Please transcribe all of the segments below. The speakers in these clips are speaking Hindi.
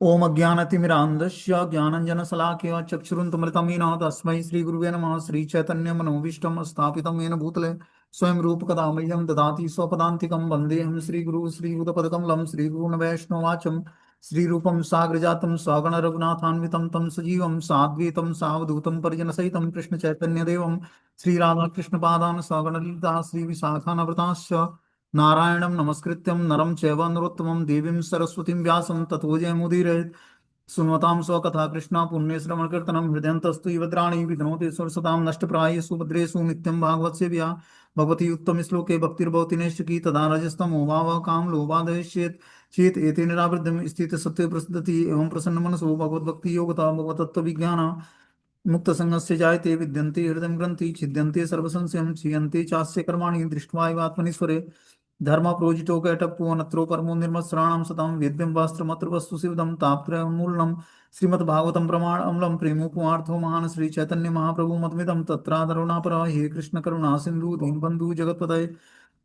ओम अज्ञानतिमिरान्धस्य ज्ञानञ्जनशलाकया चक्षुरुन्मिलितं तस्मै श्रीगुरुवे नमः। श्रीचैतन्यमनोभीष्टं स्थापितं येन भूतले स्वयं रूपकदा मह्यं ददाति स्वपदान्तिकं वन्देऽहं श्रीगुरुः श्रीयुतपदकमलं श्रीगुरून् वैष्णवाचं श्रीरूपं साग्रजातं स्वगण रघुनाथान्वितं तं सजीवं साद्वैतं सावधूतं परिजनसहितं कृष्णचैतन्यदेवं श्रीराधाकृष्णपादान् स्वगणललिता श्रीविशाखान्वितांश्च नारायणं नमस्कृत्यं नरं चैव नरोत्तमं देवीं सरस्वतीं व्यासं ततो जयमुदीरयेत्। सुनतां स्वकथा कृष्णा पुण्यश्रवणकीर्तनं हृदयन्तस्तु युवद्राणि विघ्नोति सुरसतां नष्टप्रायेषु भद्रेषु नित्यं भागवत सेव्या भगवती उत्तमश्लोके भक्तिर्भवति नैष्टिकी तदा रजस्तमो भावः कामलोभादेश्येत् चेत् एतेन निरावृद्धं स्थितसत्त्वे प्रसिद्धति एवं प्रसन्नमनसो भगवद्भक्ति योगता भगवतत्त्वविज्ञान मुक्तसङ्गस्य जायते विद्यन्ते हृदयं ग्रन्थि छिद्यन्ते सर्वसंशयं क्षीयन्ते चास्य कर्माणि दृष्ट्वा एव आत्मनीश्वरे धर्म प्रोजितो कैटप्पो नत्रो परमो निर्मत्सराणां सतां वेद्यं वास्त्रमत्र वस्तु शिवदं तापत्रयमुल्लम् श्रीमद्भागवतं प्रमाण अम्लं प्रेमोपमार्थो महान् श्री चैतन्य महाप्रभु मतमिदं तत्रादरुणापर हे कृष्ण करुणा सिन्धु दीनबन्धु जगत्पतये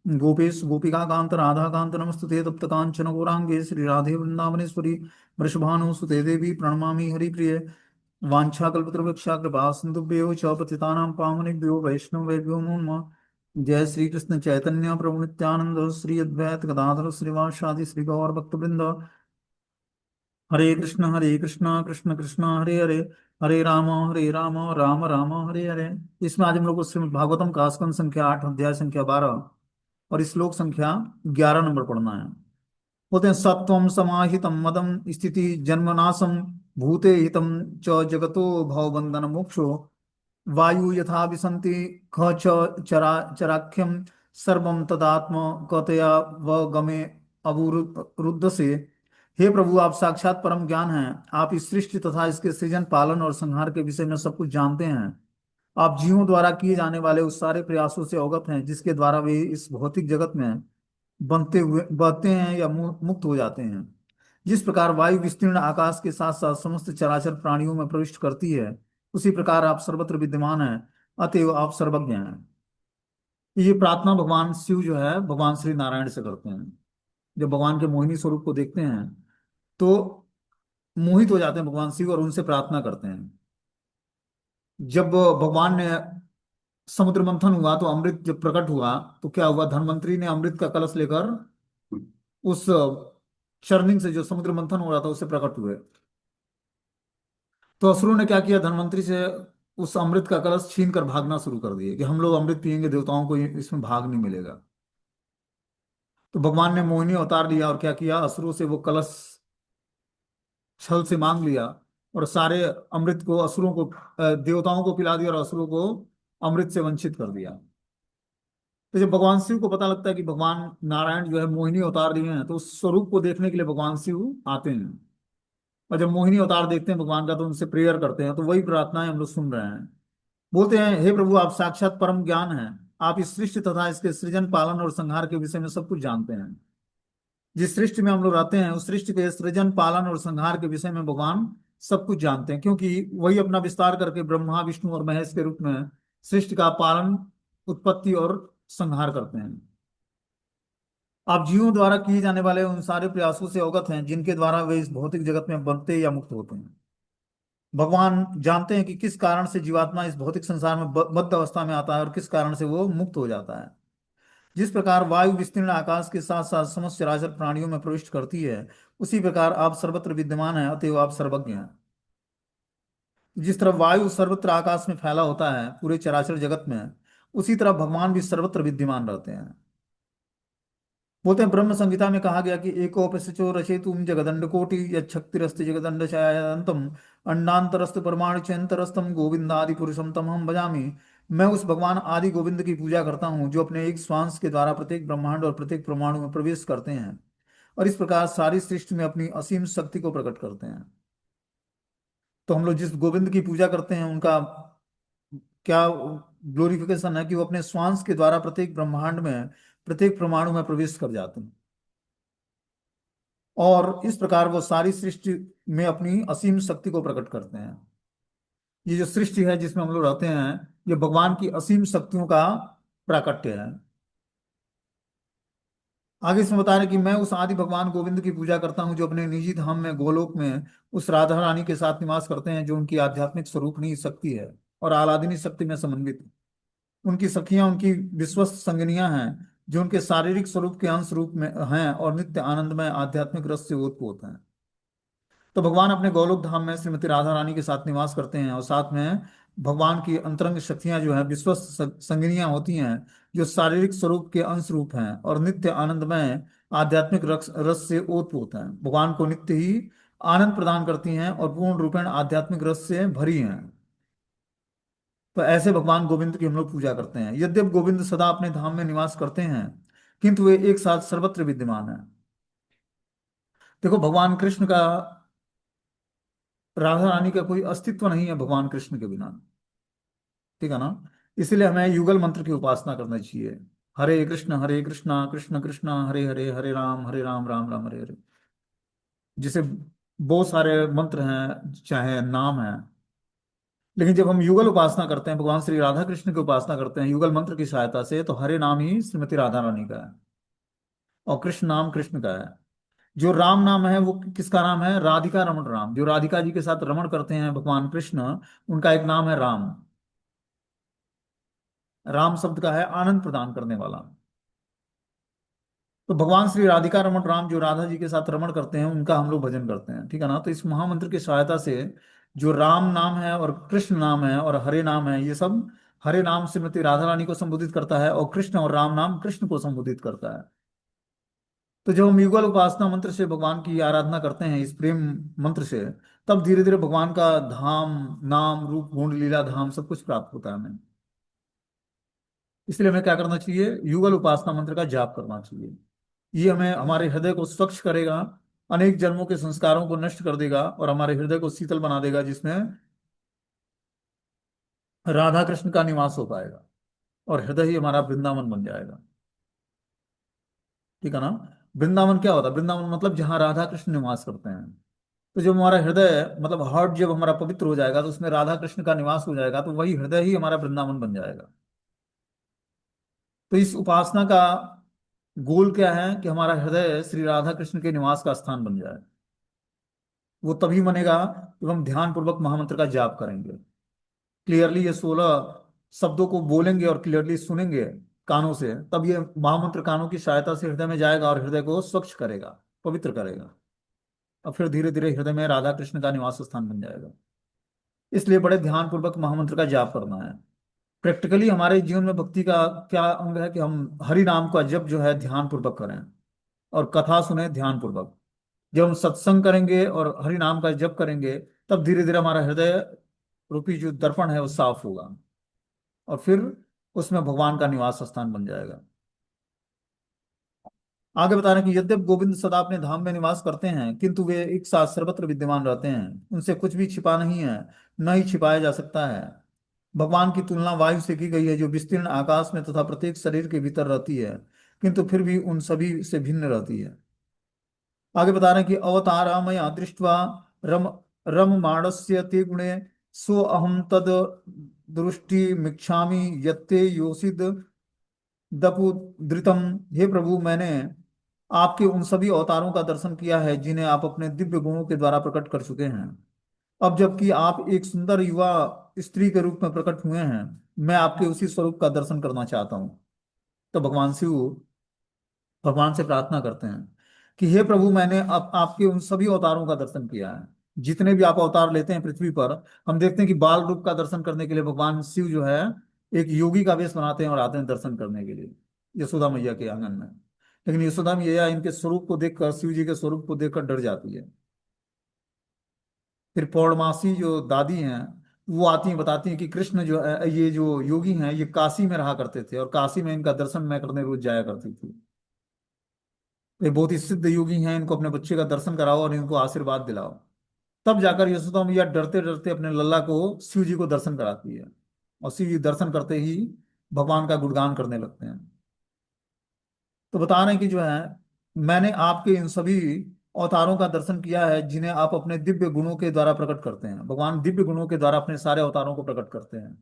गोपेश गोपिका कांत राधा कांत नमस्तुते तप्त कांचन गौरांगे श्री राधे वृंदावनेश्वरी वृषभानुसुते देवी प्रणमामि हरिप्रिये वाञ्छाकल्पतरुवृक्षा कृपा सिन्धुभ्यो च पतितानां पावनेभ्यो वैष्णवेभ्यो नमो नमः। जय श्री कृष्ण चैतन्य प्रभु नित्यानंद श्री अद्वैत गदाधर श्रीवासादि श्री गौर भक्तवृंद। हरे कृष्ण कृष्ण कृष्ण हरे हरे हरे राम राम राम हरे हरे। इसमें आज हम लोग को श्रीमद् भागवतम का स्कंद संख्या 8 अध्याय संख्या 12 और श्लोक संख्या 11 नंबर पढ़ना है। बोलते हैं सत्वम समाहितम मदम स्थिति जन्मनाशम भूते हितम च जगतो भवबंधन मोक्षो वायु यथा विसन्ति ख च चराख्यम सर्वम तदात्म कतया व गमे अवरुद्ध से। हे प्रभु, आप साक्षात परम ज्ञान हैं। आप इस सृष्टि तथा इसके सृजन पालन और संहार के विषय में सब कुछ जानते हैं। आप जीवों द्वारा किए जाने वाले उस सारे प्रयासों से अवगत हैं जिसके द्वारा वे इस भौतिक जगत में बनते हुए बहते हैं या मुक्त हो जाते हैं। जिस प्रकार वायु विस्तीर्ण आकाश के साथ साथ समस्त चराचर प्राणियों में प्रविष्ट करती है, उसी प्रकार आप सर्वत्र विद्यमान हैं, अतएव आप सर्वज्ञ हैं। ये प्रार्थना भगवान शिव जो है भगवान श्री नारायण से करते हैं। जब भगवान के मोहिनी स्वरूप को देखते हैं तो मोहित हो जाते हैं भगवान शिव और उनसे प्रार्थना करते हैं। जब भगवान ने समुद्र मंथन हुआ तो अमृत जब प्रकट हुआ तो क्या हुआ, धनवंतरी ने अमृत का कलश लेकर उस चर्निंग से जो समुद्र मंथन हो रहा था उससे प्रकट हुए। तो असुरों ने क्या किया, धनवंतरी से उस अमृत का कलश छीन कर भागना शुरू कर दिए कि हम लोग अमृत पियेंगे, देवताओं को इसमें भाग नहीं मिलेगा। तो भगवान ने मोहिनी अवतार लिया और क्या किया, असुरों से वो कलश छल से मांग लिया और सारे अमृत को असुरों को देवताओं को पिला दिया और असुरों को अमृत से वंचित कर दिया। तो जब भगवान शिव को पता लगता है कि भगवान नारायण जो है मोहिनी अवतार लिए हैं तो उस स्वरूप को देखने के लिए भगवान शिव आते हैं। और जब मोहिनी अवतार देखते हैं भगवान का तो उनसे प्रेयर करते हैं। तो वही प्रार्थनाएं हम लोग सुन रहे हैं। बोलते हैं हे प्रभु, आप साक्षात परम ज्ञान हैं। आप इस सृष्टि तथा इसके सृजन पालन और संहार के विषय में सब कुछ जानते हैं। जिस सृष्टि में हम लोग रहते हैं उस सृष्टि के सृजन पालन और संहार के विषय में भगवान सब कुछ जानते हैं, क्योंकि वही अपना विस्तार करके ब्रह्मा विष्णु और महेश के रूप में सृष्टि का पालन, उत्पत्ति और संहार करते हैं। आप जीवों द्वारा किए जाने वाले उन सारे प्रयासों से अवगत हैं जिनके द्वारा वे इस भौतिक जगत में बनते या मुक्त होते हैं। भगवान जानते हैं कि किस कारण से जीवात्मा इस भौतिक संसार में बद्ध अवस्था में आता है और किस कारण से वो मुक्त हो जाता है। जिस प्रकार वायु विस्तीर्ण आकाश के साथ साथ समस्त चराचर प्राणियों में प्रविष्ट करती है, उसी प्रकार आप सर्वत्र विद्यमान हैं, अतएव आप सर्वज्ञ हैं। जिस तरह वायु सर्वत्र आकाश में फैला होता है पूरे चराचर जगत में, उसी तरह भगवान भी सर्वत्र विद्यमान रहते हैं। बोलते हैं ब्रह्म संहिता में कहा गया कि एकोपनिषचो रचयितुम जगदंड कोटि यच्छक्तिरस्ति जगदंड छायान्तम अंडांतरस्त परमाणु चयंतरस्तम गोविंदादि पुरुषम तम हम भजामि। मैं उस भगवान आदि गोविंद की पूजा करता हूँ जो अपने एक श्वास के द्वारा प्रत्येक ब्रह्मांड और प्रत्येक परमाणु में प्रवेश करते हैं और इस प्रकार सारी सृष्टि में अपनी असीम शक्ति को प्रकट करते हैं। तो हम लोग जिस गोविंद की पूजा करते हैं उनका क्या ग्लोरिफिकेशन है कि वो अपने श्वास के द्वारा प्रत्येक ब्रह्मांड में प्रत्येक परमाणु में प्रवेश कर जाते हैं और इस प्रकार वो सारी सृष्टि में अपनी असीम शक्ति को प्रकट करते हैं। ये जो सृष्टि है जिसमें हम लोग रहते हैं, ये भगवान की असीम शक्तियों का प्राकट्य है। आगे इसमें बता रहे कि मैं उस आदि भगवान गोविंद की पूजा करता हूँ जो अपने निजी धाम में गोलोक में उस राधा रानी के साथ निवास करते हैं, जो उनकी आध्यात्मिक स्वरूपनी शक्ति है और आह्लादिनी शक्ति में समन्वित। उनकी सखियां उनकी विश्वस्त संगनियां हैं, जो उनके शारीरिक स्वरूप के अंश रूप में हैं और नित्य आनंदमय आध्यात्मिक रस से ओतप्रोत हैं। तो भगवान अपने गोलोक धाम में श्रीमती राधा रानी के साथ निवास करते हैं और साथ में भगवान की अंतरंग शक्तियां जो है विश्वस्त संगिनियां होती हैं, जो शारीरिक स्वरूप के अंश रूप हैं और नित्य आनंदमय आध्यात्मिक रस रस से ओतप्रोत हैं, भगवान को नित्य ही आनंद प्रदान करती हैं और पूर्ण रूपेण आध्यात्मिक रस से भरी हैं। तो ऐसे भगवान गोविंद की हम लोग पूजा करते हैं। यद्यप गोविंद सदा अपने धाम में निवास करते हैं, किंतु वे एक साथ सर्वत्र विद्यमान हैं। देखो, भगवान कृष्ण का, राधा रानी का कोई अस्तित्व नहीं है भगवान कृष्ण के बिना। ठीक है ना? इसलिए हमें युगल मंत्र की उपासना करना चाहिए। हरे कृष्णा कृष्ण कृष्णा हरे हरे, हरे राम राम राम हरे हरे। जिसे बहुत सारे मंत्र हैं, चाहे नाम है, लेकिन जब हम युगल उपासना करते हैं, भगवान श्री राधा कृष्ण की उपासना करते हैं युगल मंत्र की सहायता से, तो हरे नाम ही श्रीमती राधा रानी का है और कृष्ण नाम कृष्ण का है। जो राम नाम है वो किसका नाम है? राधिका रमण राम। जो राधिका जी के साथ रमण करते हैं भगवान कृष्ण, उनका एक नाम है राम। राम शब्द का है आनंद प्रदान करने वाला। तो भगवान श्री राधिका रमण राम जो राधा जी के साथ रमण करते हैं, उनका हम लोग भजन करते हैं। ठीक है ना? तो इस महामंत्र की सहायता से जो राम नाम है और कृष्ण नाम है और हरे नाम है, ये सब हरे नाम श्रीमती राधा रानी को संबोधित करता है और कृष्ण और राम नाम कृष्ण को संबोधित करता है। तो जब हम युगल उपासना मंत्र से भगवान की आराधना करते हैं, इस प्रेम मंत्र से, तब धीरे धीरे भगवान का धाम, नाम, रूप, गुण, लीला, धाम सब कुछ प्राप्त होता है हमें। इसलिए हमें क्या करना चाहिए? युगल उपासना मंत्र का जाप करना चाहिए। ये हमें हमारे हृदय को स्वच्छ करेगा, अनेक जन्मों के संस्कारों को नष्ट कर देगा और हमारे हृदय को शीतल बना देगा, जिसमें राधा कृष्ण का निवास हो पाएगा और हृदय ही हमारा वृंदावन बन जाएगा। ठीक है ना? वृंदावन क्या होता है? वृंदावन मतलब जहाँ राधा कृष्ण निवास करते हैं। तो जब हमारा हृदय, मतलब हार्ट जब हमारा पवित्र हो जाएगा, तो उसमें राधा कृष्ण का निवास हो जाएगा, तो वही हृदय ही हमारा वृंदावन बन जाएगा। तो इस उपासना का गोल क्या है? कि हमारा हृदय श्री राधा कृष्ण के निवास का स्थान बन जाए। वो तभी बनेगा जब हम ध्यान पूर्वक महामंत्र का जाप करेंगे, क्लियरली ये 16 शब्दों को बोलेंगे और क्लियरली सुनेंगे कानों से, तब ये महामंत्र कानों की सहायता से हृदय में जाएगा और हृदय को स्वच्छ करेगा, पवित्र करेगा। और फिर धीरे धीरे हृदय में राधा कृष्ण का निवास स्थान बन जाएगा। इसलिए बड़े ध्यान पूर्वक महामंत्र का जाप करना है। प्रैक्टिकली हमारे जीवन में भक्ति का क्या अंग है? कि हम हरि नाम का जप जो है ध्यान पूर्वक करें और कथा सुने ध्यान पूर्वक। जब हम सत्संग करेंगे और हरि नाम का जप करेंगे, तब धीरे धीरे हमारा हृदय रूपी जो दर्पण है वो साफ होगा और फिर उसमें भगवान का निवास स्थान बन जाएगा। आगे बता रहे हैं कि यद्यप गोविंद सदा अपने धाम में निवास करते हैं, किंतु वे एक साथ सर्वत्र विद्यमान रहते हैं। उनसे कुछ भी छिपा नहीं है, न ही छिपाया जा सकता है। भगवान की तुलना वायु से की गई है, जो विस्तीर्ण आकाश में तथा प्रत्येक शरीर के भीतर रहती है, किंतु फिर भी उन सभी से भिन्न रहती है। आगे बता रहे हैं कि अवतारामया दृष्ट्वा रम रममाणस्य ते गुणे सो अहम तद दृष्टि मिच्छामि यत्ते योषिद दपुद्रितम। हे प्रभु, मैंने आपके उन सभी अवतारों का दर्शन किया है जिन्हें आप अपने दिव्य गुणों के द्वारा प्रकट कर चुके हैं। अब जबकि आप एक सुंदर युवा स्त्री के रूप में प्रकट हुए हैं, मैं आपके उसी स्वरूप का दर्शन करना चाहता हूँ। तो भगवान शिव भगवान से प्रार्थना करते हैं कि हे प्रभु, मैंने अब आपके उन सभी अवतारों का दर्शन किया है। जितने भी आप अवतार लेते हैं पृथ्वी पर, हम देखते हैं कि बाल रूप का दर्शन करने के लिए भगवान शिव जो है एक योगी का वेश बनाते हैं और आते हैं दर्शन करने के लिए यशोदा मैया के आंगन में। लेकिन यशोदा मैया इनके स्वरूप को देखकर, शिव जी के स्वरूप को देखकर डर जाती है। फिर पौर्णमासी जो दादी हैं, वो आती हैं, बताती हैं कि कृष्ण जो है, ये जो योगी हैं, ये काशी में रहा करते थे और काशी में इनका दर्शन मैं करने रोज जाया करती थी। ये बहुत ही सिद्ध योगी हैं, इनको अपने बच्चे का दर्शन कराओ और इनको आशीर्वाद दिलाओ। तब जाकर यशोदा मैया डरते डरते अपने लल्ला को शिव जी को दर्शन कराती है और शिव जी दर्शन करते ही भगवान का गुणगान करने लगते हैं। तो बता रहे हैं कि जो है, मैंने आपके इन सभी अवतारों का दर्शन किया है जिन्हें आप अपने दिव्य गुणों के द्वारा प्रकट करते हैं। भगवान दिव्य गुणों के द्वारा अपने सारे अवतारों को प्रकट करते हैं।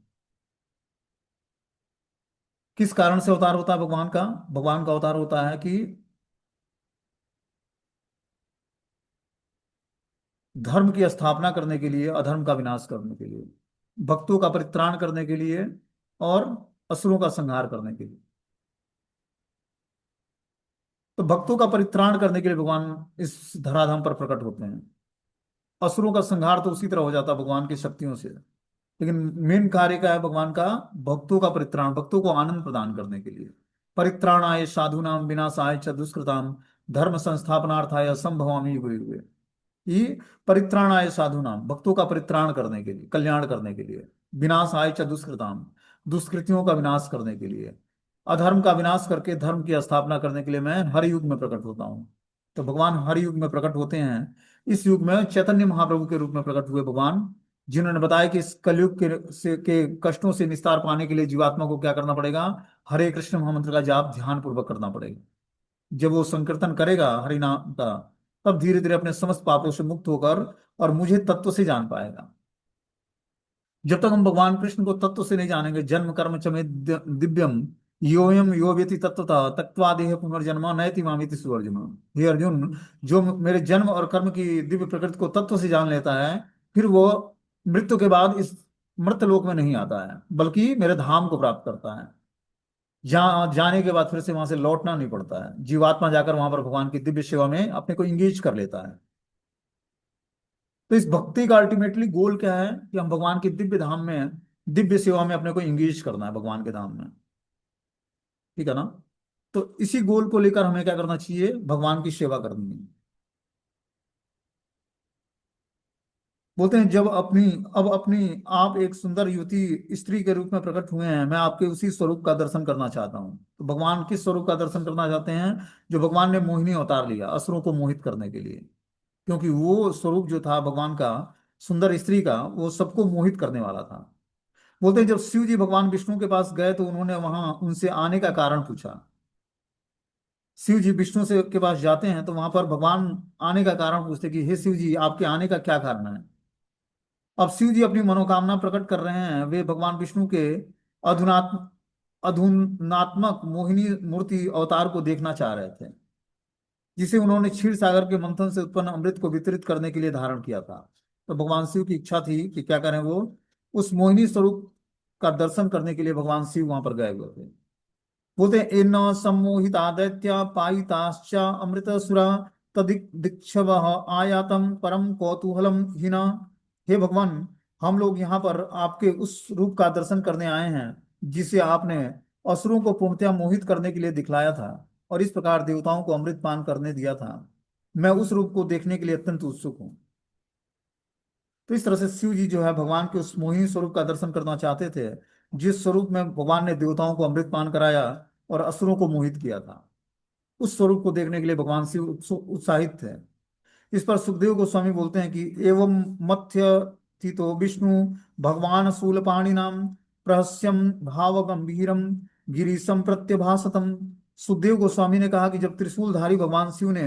किस कारण से अवतार होता है भगवान का? भगवान का अवतार होता है कि धर्म की स्थापना करने के लिए, अधर्म का विनाश करने के लिए, भक्तों का परित्राण करने के लिए, और असुरों का संहार करने के लिए। तो भक्तों का परित्राण करने के लिए भगवान इस धराधाम पर प्रकट होते हैं। असुरों का संहार तो उसी तरह हो जाता है भगवान की शक्तियों से, लेकिन मेन कार्य क्या है भगवान का? भक्तों का परित्राण, भक्तों को आनंद प्रदान करने के लिए। परित्राणाय साधूनाम विनाशाय च दुष्कृताम धर्म संस्थापनार्थाय असंभवामि युगे युगे। ये परित्राणाय साधूनाम, भक्तों का परित्राण करने के लिए, कल्याण करने के लिए। विनाशाय च दुष्कृताम, दुष्कृतियों का विनाश करने के लिए। अधर्म का विनाश करके धर्म की स्थापना करने के लिए मैं हर युग में प्रकट होता हूँ। तो भगवान हर युग में प्रकट होते हैं। इस युग में चैतन्य महाप्रभु के रूप में प्रकट हुए भगवान, जिन्होंने बताया कि इस कलयुग के कष्टों से निस्तार पाने के लिए जीवात्मा को क्या करना पड़ेगा? हरे कृष्ण महामंत्र का जाप ध्यान पूर्वक करना पड़ेगा। जब वो संकीर्तन करेगा हरि नाम का, तब धीरे धीरे अपने समस्त पापों से मुक्त होकर और मुझे तत्व से जान पाएगा। जब तक हम भगवान कृष्ण को तत्व से नहीं जानेंगे, जन्म कर्म च मे दिव्यम योयम यो व्यति तत्वतः तत्वा देह पुनर्जन्म नयति मामिति सुअर्जुन। हे अर्जुन, जो मेरे जन्म और कर्म की दिव्य प्रकृति को तत्व से जान लेता है, फिर वो मृत्यु के बाद इस मृत लोक में नहीं आता है, बल्कि मेरे धाम को प्राप्त करता है। जहाँ जाने के बाद फिर से वहां से लौटना नहीं पड़ता है। जीवात्मा जाकर वहां पर भगवान की दिव्य सेवा में अपने को इंगेज कर लेता है। तो इस भक्ति का अल्टीमेटली गोल क्या है? कि हम भगवान की दिव्य धाम में, दिव्य सेवा में अपने को इंगेज करना है भगवान के धाम में। ठीक है ना? तो इसी गोल को लेकर हमें क्या करना चाहिए? भगवान की सेवा करनी है। बोलते हैं जब अपनी, अब अपनी आप एक सुंदर युवती स्त्री के रूप में प्रकट हुए हैं, मैं आपके उसी स्वरूप का दर्शन करना चाहता हूँ। तो भगवान किस स्वरूप का दर्शन करना चाहते हैं? जो भगवान ने मोहिनी अवतार लिया असुरों को मोहित करने के लिए। क्योंकि वो स्वरूप जो था भगवान का, सुंदर स्त्री का, वो सबको मोहित करने वाला था। बोलते हैं जब शिव जी भगवान विष्णु के पास गए तो उन्होंने वहां उनसे आने का कारण पूछा। शिव जी विष्णु से के पास जाते हैं तो वहां पर भगवान आने का कारण पूछते कि हे शिव जी, आपके आने का क्या कारण है? अब शिव जी अपनी मनोकामना प्रकट कर रहे हैं। वे भगवान विष्णु के अधुनात्म अधुनात्मक मोहिनी मूर्ति अवतार को देखना चाह रहे थे, जिसे उन्होंने क्षीर सागर के मंथन से उत्पन्न अमृत को वितरित करने के लिए धारण किया था। तो भगवान शिव की इच्छा थी कि क्या करें, वो उस मोहिनी स्वरूप का दर्शन करने के लिए भगवान शिव वहां पर गए हुए थे। बोलते हैं इन सम्मोहिता दैत्या पायिताश्च अमृत सुरा तदिक्षव आयातम परम कौतूहलम हिना। हे भगवान, हम लोग यहाँ पर आपके उस रूप का दर्शन करने आए हैं जिसे आपने असुरों को पूर्णतया मोहित करने के लिए दिखलाया था और इस प्रकार देवताओं को अमृत पान करने दिया था। मैं उस रूप को देखने के लिए अत्यंत उत्सुक हूँ। तो इस तरह से शिव जी जो है भगवान के उस मोहिनी स्वरूप का दर्शन करना चाहते थे, जिस स्वरूप में भगवान ने देवताओं को अमृत पान कराया और असुरों को मोहित किया था। उस स्वरूप को देखने के लिए भगवान शिव उत्साहित थे। इस पर सुखदेव गोस्वामी बोलते हैं कि एवं मथ्य थितो विष्णु भगवान शूलपाणिनाम प्रहस्यम भाव गंभीरम गिरीशम प्रत्यभासतम। सुखदेव गोस्वामी ने कहा कि जब त्रिशूलधारी भगवान शिव ने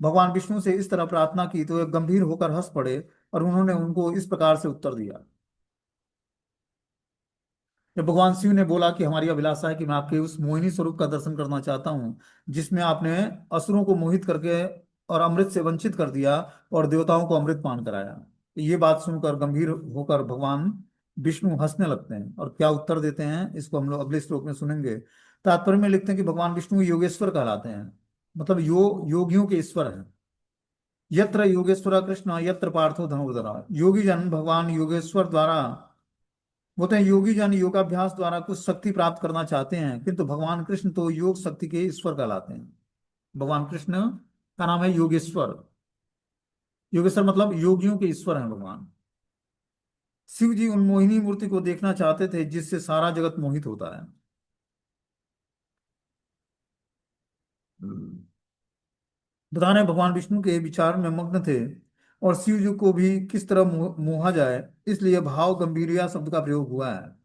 भगवान विष्णु से इस तरह प्रार्थना की तो वे गंभीर होकर हंस पड़े और उन्होंने उनको इस प्रकार से उत्तर दिया। जब भगवान शिव ने बोला कि हमारी अभिलाषा है कि मैं आपके उस मोहिनी स्वरूप का दर्शन करना चाहता हूँ, जिसमें आपने असुरों को मोहित करके और अमृत से वंचित कर दिया और देवताओं को अमृत पान कराया। तो ये बात सुनकर गंभीर होकर भगवान विष्णु हंसने लगते हैं और क्या उत्तर देते हैं इसको हम लोग अगले श्लोक में सुनेंगे। तात्पर्य में लिखते हैं कि भगवान विष्णु योगेश्वर कहलाते हैं, मतलब योगियों के ईश्वर हैं। यत्र योगेश्वर कृष्ण यत्र पार्थो धनुर्धरा। योगी जन भगवान योगेश्वर द्वारा, बोलते हैं योगी जन योगाभ्यास द्वारा कुछ शक्ति प्राप्त करना चाहते हैं, किंतु भगवान कृष्ण तो योग शक्ति के ईश्वर कहलाते हैं। भगवान कृष्ण का नाम है योगेश्वर। योगेश्वर मतलब योगियों के ईश्वर हैं भगवान। शिव जी उन मोहिनी मूर्ति को देखना चाहते थे जिससे सारा जगत मोहित होता है। बता रहे हैं भगवान विष्णु के विचार में मग्न थे और शिव जी को भी किस तरह मोहा जाए, इसलिए भाव गंभीरिया शब्द का प्रयोग हुआ है।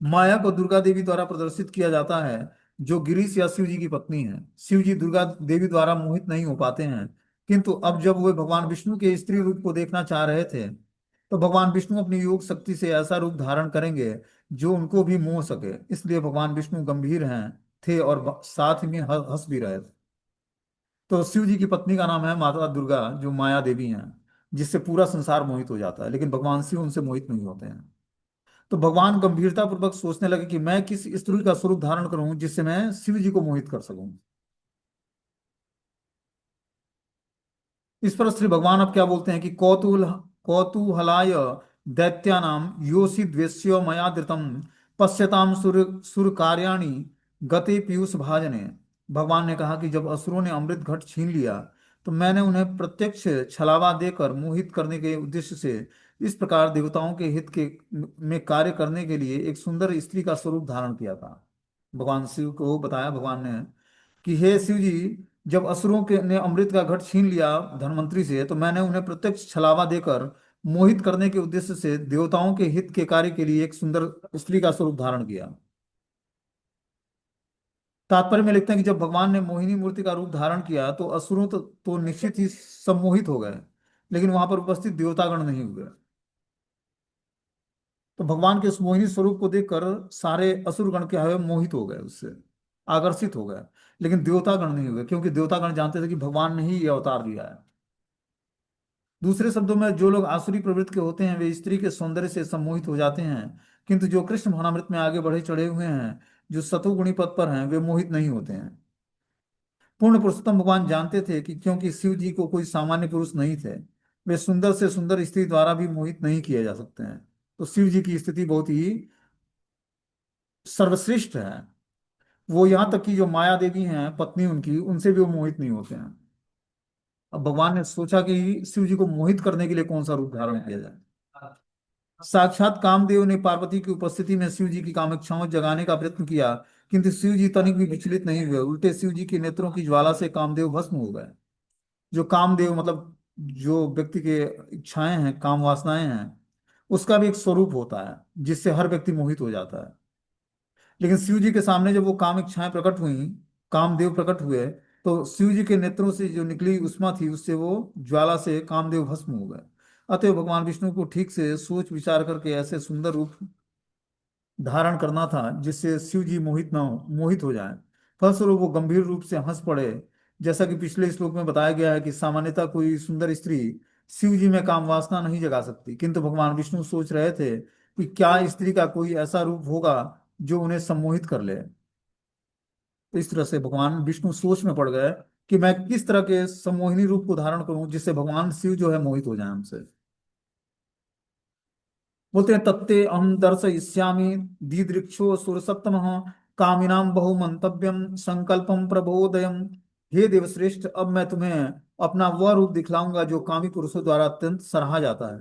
माया को दुर्गा देवी द्वारा प्रदर्शित किया जाता है, जो गिरीश या शिव जी की पत्नी है। शिव जी दुर्गा देवी द्वारा मोहित नहीं हो पाते हैं, किंतु अब जब वे भगवान विष्णु के स्त्री रूप को देखना चाह रहे थे तो भगवान विष्णु अपनी योग शक्ति से ऐसा रूप धारण करेंगे जो उनको भी मोह सके, इसलिए भगवान विष्णु गंभीर हैं थे और साथ में हंस भी रहे थे। तो शिव जी की पत्नी का नाम है माता दुर्गा, जो माया देवी हैं, जिससे पूरा संसार मोहित हो जाता है, लेकिन भगवान शिव उनसे मोहित नहीं होते हैं। तो भगवान गंभीरता पूर्वक सोचने लगे कि मैं किस स्त्री का स्वरूप धारण करूं जिससे मैं शिव जी को मोहित कर सकूं। इस पर श्री भगवान अब क्या बोलते हैं कि कौतूहलाय दैत्यानाम योषि द्वेष्यो मया धृतम पश्यताम सुर कार्याणि गते पीयूष भाजने। भगवान ने कहा कि जब असुरों ने अमृत घट छीन लिया, तो मैंने उन्हें प्रत्यक्ष छलावा देकर मोहित करने के उद्देश्य से इस प्रकार देवताओं के हित के में कार्य करने के लिए एक सुंदर स्त्री का स्वरूप धारण किया था। भगवान शिव को बताया भगवान ने कि हे शिव जी, जब असुरों के ने अमृत का घट छीन लिया धनवंतरी से, तो मैंने उन्हें प्रत्यक्ष छलावा देकर मोहित करने के उद्देश्य से देवताओं के हित के कार्य के लिए एक सुंदर स्त्री का स्वरूप धारण किया। तात्पर्य में लिखते हैं कि जब भगवान ने मोहिनी मूर्ति का रूप धारण किया, तो असुरों तो निश्चित ही सम्मोहित हो गए, लेकिन वहां पर उपस्थित देवतागण नहीं हुए। तो भगवान के उस मोहिनी स्वरूप को देखकर सारे असुरगण क्या हुए, मोहित हो गए, उससे आकर्षित हो गए, लेकिन देवतागण नहीं हुए, क्योंकि देवतागण जानते थे कि भगवान ने ही ये अवतार लिया है। दूसरे शब्दों में, जो लोग आसुरी प्रवृत्ति के होते हैं वे स्त्री के सौंदर्य से सम्मोहित हो जाते हैं, किंतु जो कृष्ण भावनामृत में आगे बढ़े चढ़े हुए हैं, जो सतुगुणी पद पर हैं, वे मोहित नहीं होते हैं। पूर्ण पुरुषोत्तम भगवान जानते थे कि क्योंकि शिव जी को कोई सामान्य पुरुष नहीं थे, वे सुंदर से सुंदर स्त्री द्वारा भी मोहित नहीं किए जा सकते हैं। तो शिव जी की स्थिति बहुत ही सर्वश्रेष्ठ है। वो यहाँ तक कि जो माया देवी हैं पत्नी उनकी, उनसे भी वो मोहित नहीं होते हैं। अब भगवान ने सोचा कि शिव जी को मोहित करने के लिए कौन सा रूप धारण किया जाए। साक्षात कामदेव ने पार्वती की उपस्थिति में शिव जी की कामेक्षाओं जगाने का प्रयत्न किया, किंतु शिव जी तनिक भी विचलित नहीं हुए। उल्टे शिव जी के नेत्रों की ज्वाला से कामदेव भस्म हो गए। जो कामदेव मतलब जो व्यक्ति के इच्छाएं हैं, काम वासनाएं हैं, उसका भी एक स्वरूप होता है जिससे हर व्यक्ति मोहित हो जाता है। लेकिन शिव जी के सामने जब वो काम इच्छाएं प्रकट हुई, कामदेव प्रकट हुए, तो शिव जी के नेत्रों से जो निकली उष्मा थी, उससे वो ज्वाला से कामदेव भस्म हो गए। अतः भगवान विष्णु को ठीक से सोच विचार करके ऐसे सुंदर रूप धारण करना था जिससे शिव जी मोहित हो जाएं। फलस्वरूप वो गंभीर रूप से हंस पड़े। जैसा कि पिछले श्लोक में बताया गया है कि सामान्यतः कोई सुंदर स्त्री शिव जी में काम वासना नहीं जगा सकती, किंतु भगवान विष्णु सोच रहे थे कि क्या स्त्री का कोई ऐसा रूप होगा जो उन्हें सम्मोहित कर ले। तो इस तरह से भगवान विष्णु सोच में पड़ गए कि मैं किस तरह के सम्मोहिनी रूप को धारण करूं जिससे भगवान शिव जो है मोहित हो जाए हमसे। बोलते हैं तत्ते अहम दर्शयिष्यामि दीदृक्षो सुरसत्तमः कामिनाम बहुमंतव्यम संकल्पम प्रबोदयम। हे देवश्रेष्ठ, अब मैं तुम्हें अपना वह रूप दिखलाऊंगा जो कामी पुरुषों द्वारा अत्यंत सराहा जाता है।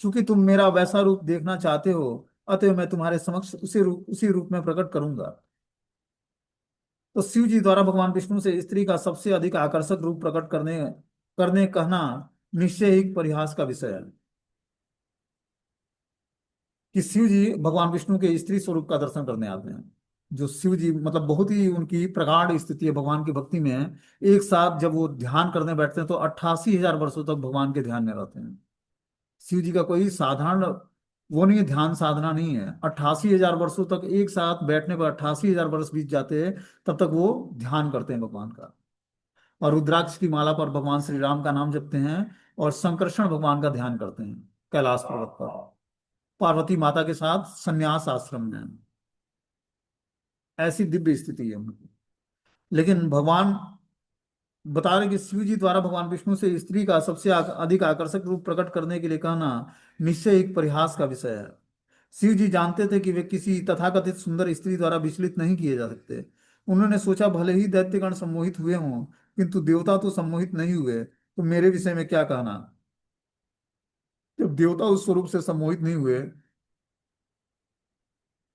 क्योंकि तुम मेरा वैसा रूप देखना चाहते हो, अतः मैं तुम्हारे समक्ष उसी रूप में प्रकट करूंगा। तो शिव जी द्वारा भगवान विष्णु से स्त्री का सबसे अधिक आकर्षक रूप प्रकट करने करने कहना निश्चय ही परिहास का विषय है। कि शिव जी भगवान विष्णु के स्त्री स्वरूप का दर्शन करने आते हैं। जो शिव जी मतलब बहुत ही उनकी प्रगाढ़ स्थिति है भगवान की भक्ति में। एक साथ जब वो ध्यान करने बैठते हैं तो 88,000 वर्षों तक भगवान के ध्यान में रहते हैं। शिव जी का कोई साधारण वो नहीं है, ध्यान साधना नहीं है। 88,000 वर्षों तक एक साथ बैठने पर 88,000 वर्ष बीत जाते हैं, तब तक वो ध्यान करते हैं भगवान का। और रुद्राक्ष की माला पर भगवान श्री राम का नाम जपते हैं, और संकर्षण भगवान का ध्यान करते हैं कैलाश पर्वत पर पार्वती माता के साथ संन्यास आश्रम में। ऐसी दिव्य स्थिति है उनकी। लेकिन भगवान बता रहे कि शिव जी द्वारा भगवान विष्णु से स्त्री का सबसे अधिक आकर्षक रूप प्रकट करने के लिए कहना निश्चय एक परिहास का विषय है। शिव जी जानते थे कि वे किसी तथाकथित सुंदर स्त्री द्वारा विचलित नहीं किए जा सकते। उन्होंने सोचा भले ही दैत्यगण सम्मोहित हुए हों, किंतु देवता तो सम्मोहित नहीं हुए, तो मेरे विषय में क्या कहना। जब देवता उस स्वरूप से सम्मोहित नहीं हुए,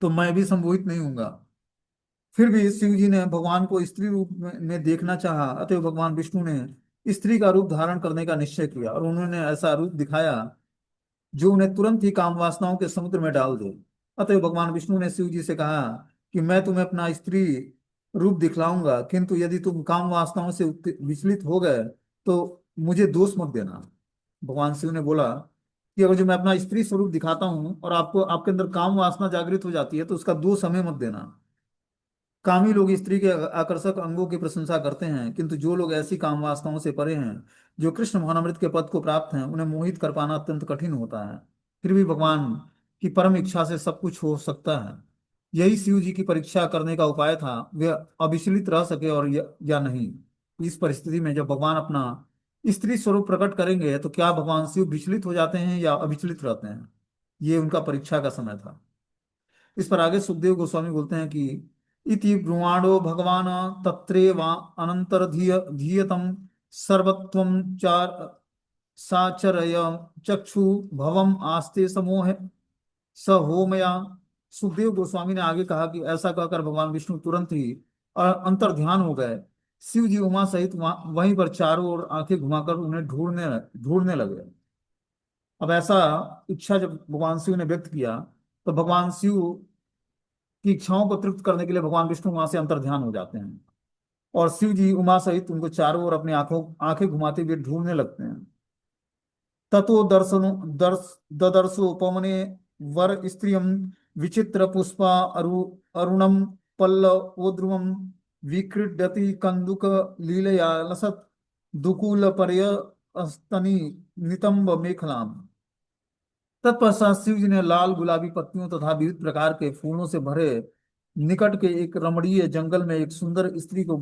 तो मैं भी सम्मोहित नहीं हूंगा। फिर भी शिव जी ने भगवान को स्त्री रूप में देखना चाहा, अतः भगवान विष्णु ने स्त्री का रूप धारण करने का निश्चय किया, और उन्होंने ऐसा रूप दिखाया जो उन्हें तुरंत ही काम वासनाओं के समुद्र में डाल दे। अतः भगवान विष्णु ने शिव जी से कहा कि मैं तुम्हें अपना स्त्री रूप दिखलाऊंगा, किंतु यदि तुम काम वासनाओं से विचलित हो गए तो मुझे दोष मत देना। भगवान शिव ने बोला कि अगर जो मैं अपना स्त्री स्वरूप दिखाता हूँ और आपको आपके अंदर काम वासना जागृत हो जाती है, तो उसका दोष हमें मत देना। कामी लोग स्त्री के आकर्षक अंगों की प्रशंसा करते हैं, किंतु जो लोग ऐसी काम वासनाओं से परे हैं, जो कृष्ण भावनामृत के पद को प्राप्त हैं, उन्हें मोहित कर पाना अत्यंत कठिन होता है। फिर भी भगवान की परम इच्छा से सब कुछ हो सकता है। यही शिव जी की परीक्षा करने का उपाय था, वे अविचलित रह सके और या नहीं। इस परिस्थिति में जब भगवान अपना स्त्री स्वरूप प्रकट करेंगे, तो क्या भगवान शिव विचलित हो जाते हैं या अविचलित रहते हैं? ये उनका परीक्षा का समय था। इस पर आगे सुखदेव गोस्वामी बोलते हैं कि इति ब्रुवाणो भगवान तत्रेवा अनंतर धीयतम सर्वत्वम चार साचरय चक्षु भवम आस्ते समोह स होमया। सुखदेव गोस्वामी ने आगे कहा कि ऐसा कहकर भगवान विष्णु तुरंत ही अंतर ध्यान हो गए। शिव जी उमा सहित वहीं पर चारों ओर आंखें घुमाकर उन्हें ढूंढने ढूंढने लगे। अब ऐसा इच्छा जब भगवान शिव ने व्यक्त किया, तो भगवान शिव की इच्छाओं को तृप्त करने के लिए भगवान विष्णु वहां से अंतर ध्यान हो जाते हैं, और शिव जी उमा सहित उनको चारों ओर अपनी आंखें घुमाते हुए ढूंढने लगते हैं। ततो ददर्शो उपमने वर स्त्रियम विचित्र पुष्पा अरुणम पल्लवोद्रुमं विक्रीडति कंदुक लीलया लसत दुकूल पर्यस्तनि नितंब मेखलाम। तत्पश्चात शिव जी ने लाल गुलाबी पत्तियों तथा विविध प्रकार के फूलों से भरे निकट के एक रमणीय जंगल में एक सुंदर स्त्री को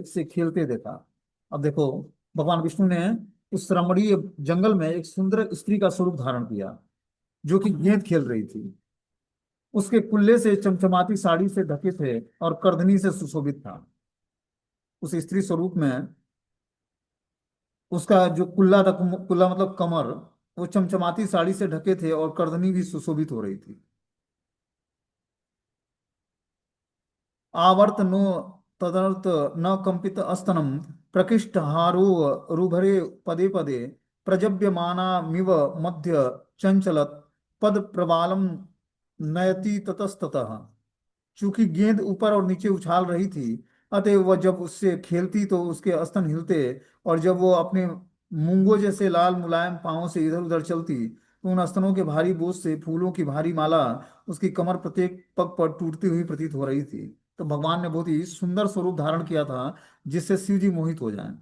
से खेलते देखा। अब देखो, भगवान विष्णु ने उस रमणीय जंगल में एक सुंदर स्त्री का स्वरूप धारण किया, जो कि गेंद खेल रही थी। उसके कुल्ले से चमचमाती साड़ी से ढके थे और करधनी से सुशोभित था। उस स्त्री स्वरूप में उसका जो कुल्ला था, कुल्ला मतलब कमर, वो चमचमाती साड़ी से ढके थे और करधनी भी सुशोभित हो रही थी। आवर्त नो तदर्थ न कंपित स्तनम प्रकृष्ट हारो रुभरे पदे पदे प्रजव्यमानामिव मध्य चंचलत पद प्रबालम नयति ततस्ततः। चूंकि गेंद ऊपर और नीचे उछाल रही थी, अतः वह जब उससे खेलती तो उसके स्तन हिलते, और जब वो अपने मूंगों जैसे लाल मुलायम पांवों से इधर उधर चलती, तो उन स्तनों के भारी बोझ से फूलों की भारी माला उसकी कमर प्रत्येक पग पर टूटती हुई प्रतीत हो रही थी। तो भगवान ने बहुत ही सुंदर स्वरूप धारण किया था, जिससे शिव जी मोहित हो जाएं।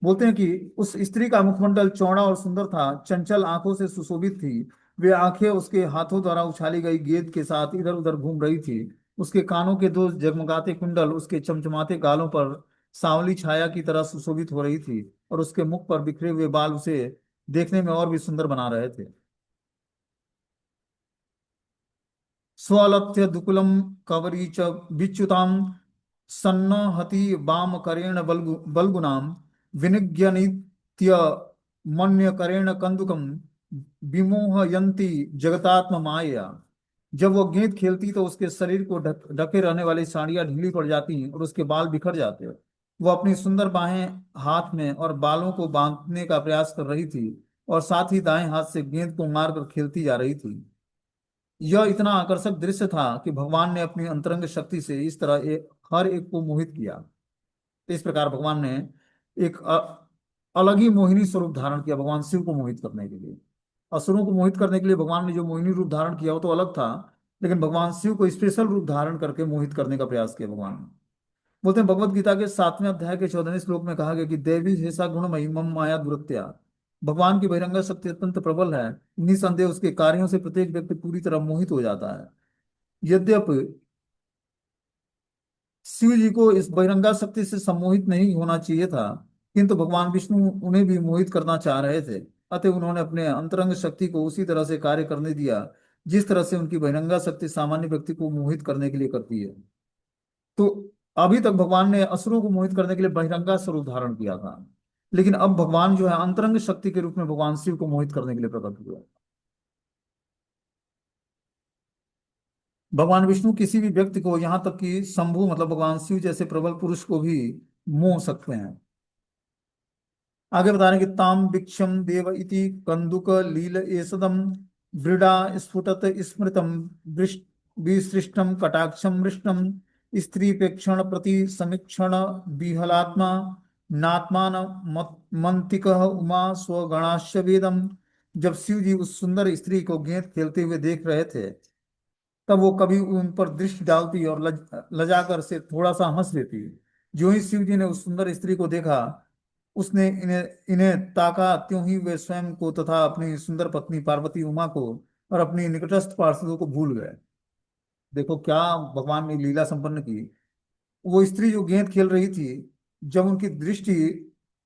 बोलते हैं कि उस स्त्री का मुखमंडल चौड़ा और सुंदर था, चंचल आंखों से सुशोभित थी। वे आंखें उसके हाथों द्वारा उछाली गई गेंद के साथ इधर उधर घूम रही थी। उसके कानों के दो जगमगाते कुंडल उसके चमचमाते गालों पर सांवली छाया की तरह सुशोभित हो रही थी, और उसके मुख पर बिखरे हुए बाल उसे देखने में और भी सुंदर बना रहे थे। स्वलत्य दुकुलम कवरी च विच्युताम सन्नहति वाम करेण बलगुनाम विनिज्ञ नित्य मन्य करेण कंदुकम विमोहयंती जगतात्म माया। जब वो गेंद खेलती तो उसके शरीर को ढके रहने वाली साड़ियां ढीली पड़ जाती और उसके बाल बिखर जाते। वो अपनी सुंदर बाहें हाथ में और बालों को बांधने का प्रयास कर रही थी, और साथ ही दाएं हाथ से गेंद को मारकर खेलती जा रही थी। यह इतना आकर्षक दृश्य था कि भगवान ने अपनी अंतरंग शक्ति से इस तरह हर एक को मोहित किया। तो इस प्रकार भगवान ने एक अलग ही मोहिनी स्वरूप धारण किया भगवान शिव को मोहित करने के लिए। असुरों को मोहित करने के लिए भगवान ने जो मोहिनी रूप धारण किया वो तो अलग था, लेकिन भगवान शिव को स्पेशल रूप धारण करके मोहित करने का प्रयास किया भगवान ने। बोलते हैं भगवत गीता के 7वें अध्याय के 14वें श्लोक में कहा गया कि देवी हेसा गुणमयी मम माया दुरत्या। भगवान की बहिरंगा शक्ति अत्यंत प्रबल है, निसंदेह उसके कार्यों से प्रत्येक व्यक्ति पूरी तरह मोहित हो जाता है। यद्यपि शिव जी को इस बहिरंगा शक्ति से सम्मोहित नहीं होना चाहिए था, किंतु भगवान विष्णु उन्हें भी मोहित करना चाह रहे थे। अतः उन्होंने अपने अंतरंग शक्ति को उसी तरह से कार्य करने दिया, जिस तरह से उनकी बहिरंगा शक्ति सामान्य व्यक्ति को मोहित करने के लिए करती है। तो अभी तक भगवान ने असुरों को मोहित करने के लिए बहिरंगा स्वरूप धारण किया था, लेकिन अब भगवान जो है अंतरंग शक्ति के रूप में भगवान शिव को मोहित करने के लिए प्रकट हुए। भगवान विष्णु किसी भी व्यक्ति को, यहाँ तक कि शंभु मतलब भगवान शिव जैसे प्रबल पुरुष को भी मोह सकते हैं। आगे बता रहे हैं कि ताम भिक्षम देव इति कंदुक लील एसदम वृडा स्फुटत स्मृतम विसृष्टम कटाक्षम मृष्टम स्त्रीपेक्षण प्रति समीक्षण विहलात्मा नात्मान मंतिक उमा स्वगणाश्य वेदम। जब शिव जी उस सुंदर स्त्री को गेंद खेलते हुए देख रहे थे, तब वो कभी उन पर दृष्टि डालती और लजाकर से थोड़ा सा हंस देती। जो ही शिव जी ने उस सुंदर स्त्री को देखा, उसने इन्हें इन्हें ताका, त्यों ही वे स्वयं को तथा अपनी सुंदर पत्नी पार्वती उमा को और अपनी निकटस्थ पार्षदों को भूल गए। देखो क्या भगवान ने लीला संपन्न की। वो स्त्री जो गेंद खेल रही थी, जब उनकी दृष्टि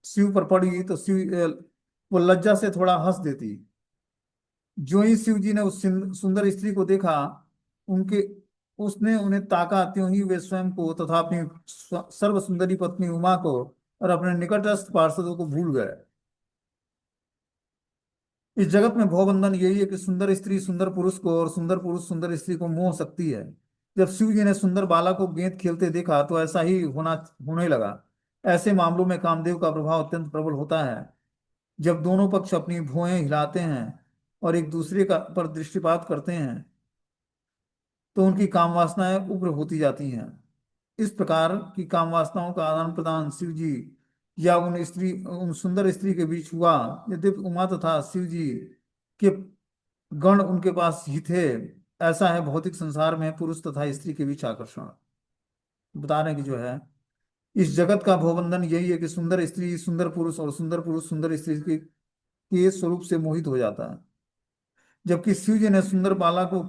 शिव पर पड़ी तो शिव वो लज्जा से थोड़ा हंस देती। जो ही शिव जी ने उस सुंदर स्त्री को देखा, उनके उसने उन्हें ताका, त्यों ही वे स्वयं को तथा अपनी सर्व सुंदरी पत्नी उमा को और अपने निकटस्थ पार्षदों को भूल गए। इस जगत में भवबंधन यही है कि सुंदर स्त्री सुंदर पुरुष को और सुंदर पुरुष सुंदर स्त्री को मोह सकती है। जब शिव जी ने सुंदर बाला को गेंद खेलते देखा तो ऐसा ही होने लगा। ऐसे मामलों में कामदेव का प्रभाव अत्यंत प्रबल होता है। जब दोनों पक्ष अपनी भुएं हिलाते हैं और एक दूसरे का पर दृष्टिपात करते हैं, तो उनकी काम वासनाएं उग्र होती जाती हैं। इस प्रकार की काम वासनाओं का आदान प्रदान शिव जी या उन सुंदर स्त्री के बीच हुआ। यद्यपि उमा तथा शिव जी के गण उनके पास ही थे, ऐसा है भौतिक संसार में पुरुष तथा स्त्री के बीच आकर्षण। बता रहे हैं कि जो है, इस जगत का भवबंधन यही है कि सुंदर स्त्री सुंदर पुरुष और सुंदर पुरुष सुंदर स्त्री के स्वरूप से मोहित हो जाता है। जबकि शिव जी ने सुंदर बाला को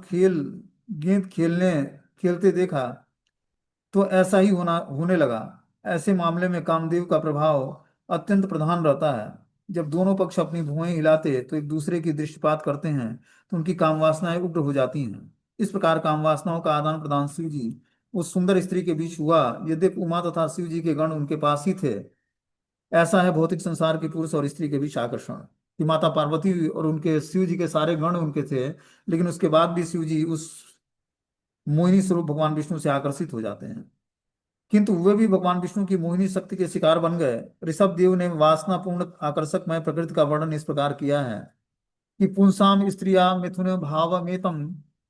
गेंद खेलते देखा तो ऐसा ही होने लगा। ऐसे मामले में कामदेव का प्रभाव अत्यंत प्रधान रहता है। जब दोनों पक्ष अपनी भुएं हिलाते तो एक दूसरे की दृष्टिपात करते हैं, तो उनकी काम वासनाएं उग्र हो जाती हैं। इस प्रकार काम वासनाओं का आदान प्रदान शिव जी उस सुंदर स्त्री के बीच हुआ। यद्यपि उमा तथा शिव जी के गण उनके पास ही थे, ऐसा है भौतिक संसार के पुरुष और स्त्री के बीच आकर्षण। कि माता पार्वती और उनके शिव जी के सारे गण उनके थे, लेकिन उसके बाद भी शिव जी उस मोहिनी स्वरूप भगवान विष्णु से आकर्षित हो जाते हैं। किंतु वे भी भगवान विष्णु की मोहिनी शक्ति के शिकार बन गए। ऋषभ देव ने वासनापूर्ण आकर्षकमय प्रकृति का वर्णन इस प्रकार किया है कि पुंसाम स्त्रिया मिथुन भावमेतम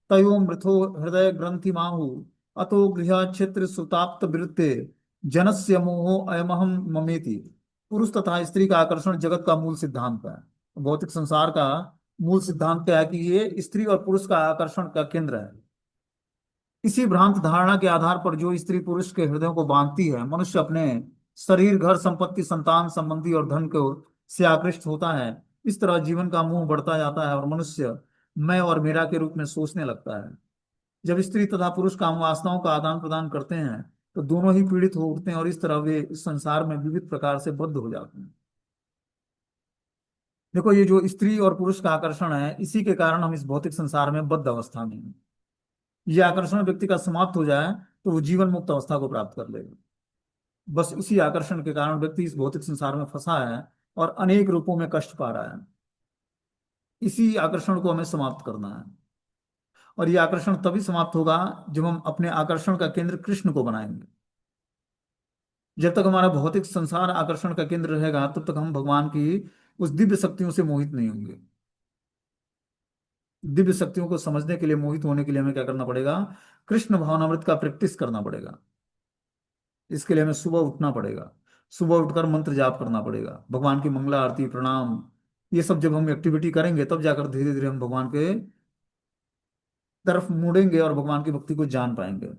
तयो मृथो हृदय ग्रंथि माहु अतो गृह क्षेत्र सुताप्त वृत्ते जनस्य मोहो अयमहम ममेति। पुरुष तथा स्त्री का आकर्षण जगत का मूल सिद्धांत है। भौतिक संसार का मूल सिद्धांत क्या है कि ये स्त्री और पुरुष का आकर्षण का केंद्र है। इसी भ्रांत धारणा के आधार पर जो स्त्री पुरुष के हृदयों को बांधती है, मनुष्य अपने शरीर, घर, संपत्ति, संतान संबंधी और धन को से आकृष्ट होता है। इस तरह जीवन का मोह बढ़ता जाता है और मनुष्य मैं और मेरा के रूप में सोचने लगता है। जब स्त्री तथा पुरुष काम वासनाओं का आदान प्रदान करते हैं, तो दोनों ही पीड़ित हो उठते हैं और इस तरह वे इस संसार में विविध प्रकार से बद्ध हो जाते हैं। देखो ये जो स्त्री और पुरुष का आकर्षण है, इसी के कारण हम इस भौतिक संसार में बद्ध अवस्था में हैं। ये आकर्षण व्यक्ति का समाप्त हो जाए तो वो जीवन मुक्त अवस्था को प्राप्त कर लेगा। बस इसी आकर्षण के कारण व्यक्ति इस भौतिक संसार में फंसा है और अनेक रूपों में कष्ट पा रहा है। इसी आकर्षण को हमें समाप्त करना है। और ये आकर्षण तभी समाप्त होगा जब हम अपने आकर्षण का केंद्र कृष्ण को बनाएंगे। जब तक हमारा भौतिक संसार आकर्षण का केंद्र रहेगा, तब तक हम भगवान की उस दिव्य शक्तियों से मोहित नहीं होंगे। दिव्य शक्तियों को समझने के लिए, मोहित होने के लिए हमें क्या करना पड़ेगा? कृष्ण भावनामृत का प्रैक्टिस करना पड़ेगा। इसके लिए हमें सुबह उठना पड़ेगा। सुबह उठकर मंत्र जाप करना पड़ेगा, भगवान की मंगला आरती, प्रणाम, ये सब जब हम एक्टिविटी करेंगे, तब जाकर धीरे धीरे हम भगवान के तरफ मुड़ेंगे और भगवान की भक्ति को जान पाएंगे।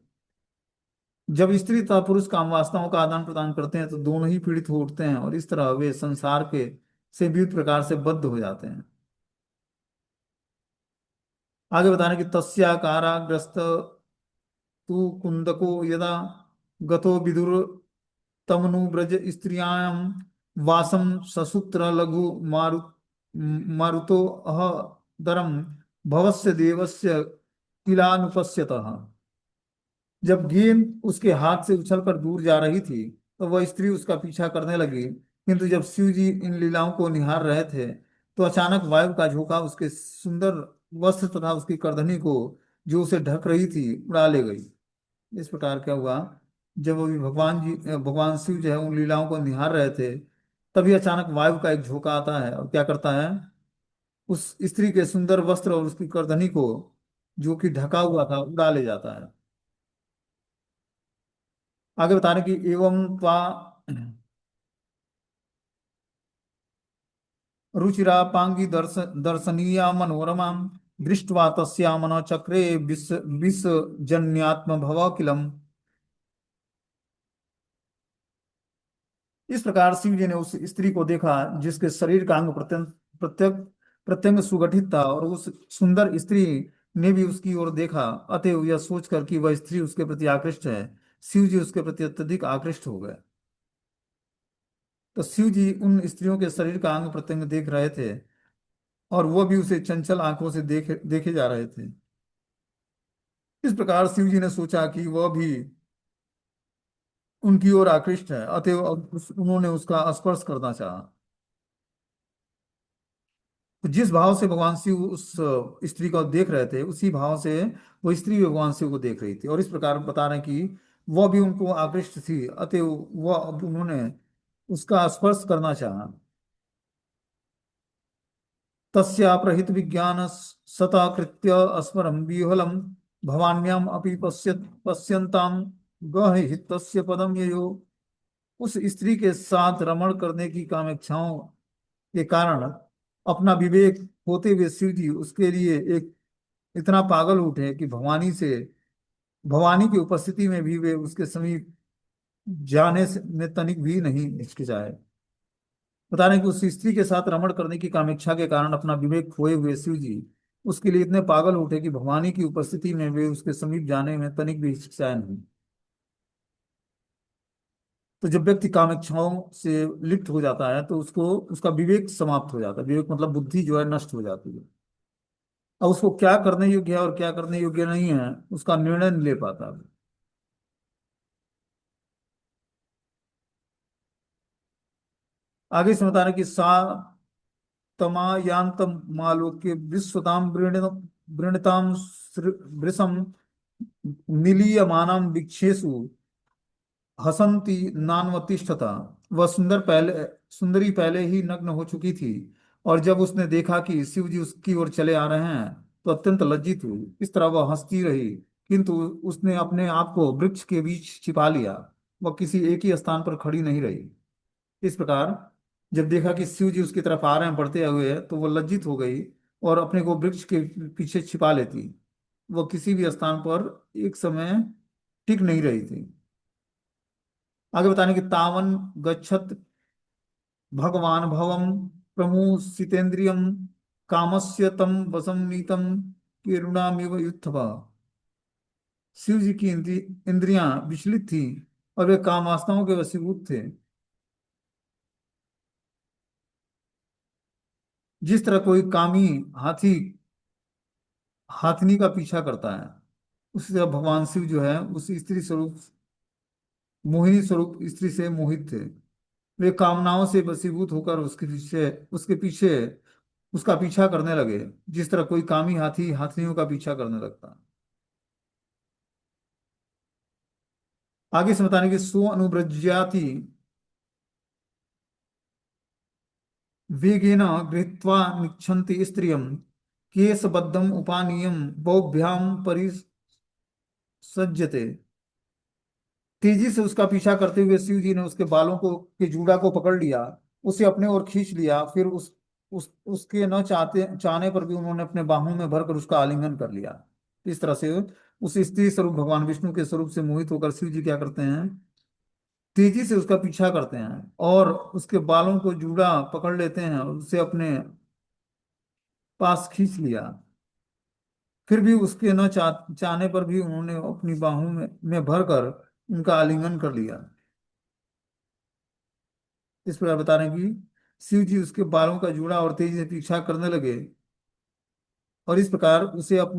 जब स्त्री तथा पुरुष काम वासनाओं का आदान प्रदान करते हैं, तो दोनों ही पीड़ित हो उठते हैं और इस तरह वे संसार के से विविध प्रकार से बद्ध हो जाते हैं। आगे बता रहे हैं कि तस्या काराग्रस्त तु कुंदको यदा गतो विदुर तमनु ब्रज स्त्रियां वासम ससूत्र लघु मारुतो अह दरम भवस्य देवस्य किलानुपश्यतः। जब गेंद उसके हाथ से उछलकर दूर जा रही थी, तो वह स्त्री उसका पीछा करने लगी। किंतु जब शिव जी इन लीलाओं को निहार रहे थे, तो अचानक वायु का झोंका उसके सुंदर वस्त्र तथा उसकी करधनी को, जो उसे ढक रही थी, उड़ा ले गई। इस प्रकार क्या हुआ? जब अभी भगवान शिव जो है उन लीलाओं को निहार रहे थे, तभी अचानक वायु का एक झोंका आता है और क्या करता है? उस स्त्री के सुंदर वस्त्र और उसकी करधनी को, जो कि ढका हुआ था, उड़ा ले जाता है। आगे बता रहे कि एवं त्वा रुचिरा पांगी दर्शनीया मनोरमा दृष्ट्वा तस्यामन चक्रे विष जन्यात्म भव किलम। इस प्रकार शिव जी ने उस स्त्री को देखा जिसके शरीर का अंग प्रत्यंग प्रत्यंग प्रत्यंग सुगठित था, और उस सुंदर स्त्री ने भी उसकी ओर देखा। अतएव यह सोचकर कि वह स्त्री उसके प्रति आकृष्ट है, शिव जी उसके प्रति अत्यधिक आकृष्ट हो गए। तो शिव जी उन स्त्रियों के शरीर का अंग प्रत्यंग देख रहे थे, और वह भी उसे चंचल आंखों से देखे जा रहे थे। इस प्रकार शिव जी ने सोचा कि वह भी उनकी ओर आकृष्ट है, अतएव उन्होंने उसका स्पर्श करना चाहा। तो जिस भाव से भगवान शिव उस स्त्री को देख रहे थे, उसी भाव से वो स्त्री भी भगवान शिव को देख रही थी, और इस प्रकार बता रहे हैं कि वह भी उनको आकृष्ट थी, अतएव वह अब उन्होंने उसका स्पर्श करना चाहा। तस्या प्रहित विज्ञान सता कृत्य स्मरं विह्वलम भवान्याम अपि पश्यन्ताम गहहितस्य पदम ययो। उस स्त्री के साथ रमण करने की कामेक्षाओं के कारण अपना विवेक होते हुए शिव जी उसके लिए एक इतना पागल उठे कि भवानी की उपस्थिति में भी वे उसके समीप जाने से में तनिक भी नहीं हिचकिचाए। बता रहे हैं कि उस स्त्री के साथ रमण करने की कामेक्षा के कारण अपना विवेक खोए हुए शिव जी उसके लिए इतने पागल उठे कि भवानी की उपस्थिति में वे उसके समीप जाने में तनिक भी हिचकिचाए नहीं। तो जब व्यक्ति कामेक्षाओं से लिप्त हो जाता है तो उसको उसका विवेक समाप्त हो जाता है। विवेक मतलब बुद्धि जो है नष्ट हो जाती है। अब उसको क्या करने योग्य है और क्या करने योग्य नहीं है उसका निर्णय नहीं ले पाता। आगे से बता रहे कि सा तमायांतम मालोक्य विश्वताम वृणताम वृषम निलीयमानम विक्षेसु हसंती नान्वतिष्ठता। वह सुंदरी पहले ही नग्न हो चुकी थी, और जब उसने देखा कि शिव जी उसकी ओर चले आ रहे हैं तो अत्यंत लज्जित हुई। इस तरह वह हंसती रही, किंतु उसने अपने आप को वृक्ष के बीच छिपा लिया। वह किसी एक ही स्थान पर खड़ी नहीं रही। इस प्रकार जब देखा कि शिव जी उसकी तरफ आ रहे हैं बढ़ते हुए, तो वह लज्जित हो गई और अपने को वृक्ष के पीछे छिपा लेती। वह किसी भी स्थान पर एक समय टिक नहीं रही थी। आगे बताने कि तावन गच्छत भगवान भवम प्रमुसितेन्द्रियम कामस्य तम वसम नीतम किरुणामिव युद्धवा। शिव जी की इंद्रियां विचलित थी और वे काम वासनाओं के वशीभूत थे। जिस तरह कोई कामी हाथी हाथनी का पीछा करता है, उसी तरह भगवान शिव जो है उस स्त्री स्वरूप मोहिनी स्वरूप स्त्री से मोहित थे। वे कामनाओं से वशीभूत होकर उसके पीछे उसका पीछा करने लगे, जिस तरह कोई कामी हाथी हाथियों का पीछा करने लगता। आगे से बताने की सो अनुव्रज्याति वेगेन गृहीत्वा निच्छन्ति स्त्रियं केशबद्धम उपानीयम बौभ्याम परिसज्जते। तेजी से उसका पीछा करते हुए शिव जी ने उसके बालों को के जूड़ा को पकड़ लिया, उसे अपने ओर खींच लिया। फिर उसके न चाहने पर भी उन्होंने अपने बाहों में भरकर उसका आलिंगन कर लिया। इस तरह से उस स्त्री स्वरूप भगवान विष्णु के स्वरूप से मोहित होकर शिव जी क्या करते हैं, तेजी से उसका पीछा करते हैं और उसके बालों को जूड़ा पकड़ लेते हैं और उसे अपने पास खींच लिया। फिर भी उसके न चाहने पर भी उन्होंने अपनी बाहों में भरकर उनका आलिंगन कर लिया। इस प्रकार बता रहे हैं कि शिव जी उसके बालों का जूड़ा और तेजी से पीछा करने लगे, और इस प्रकार उसे अपने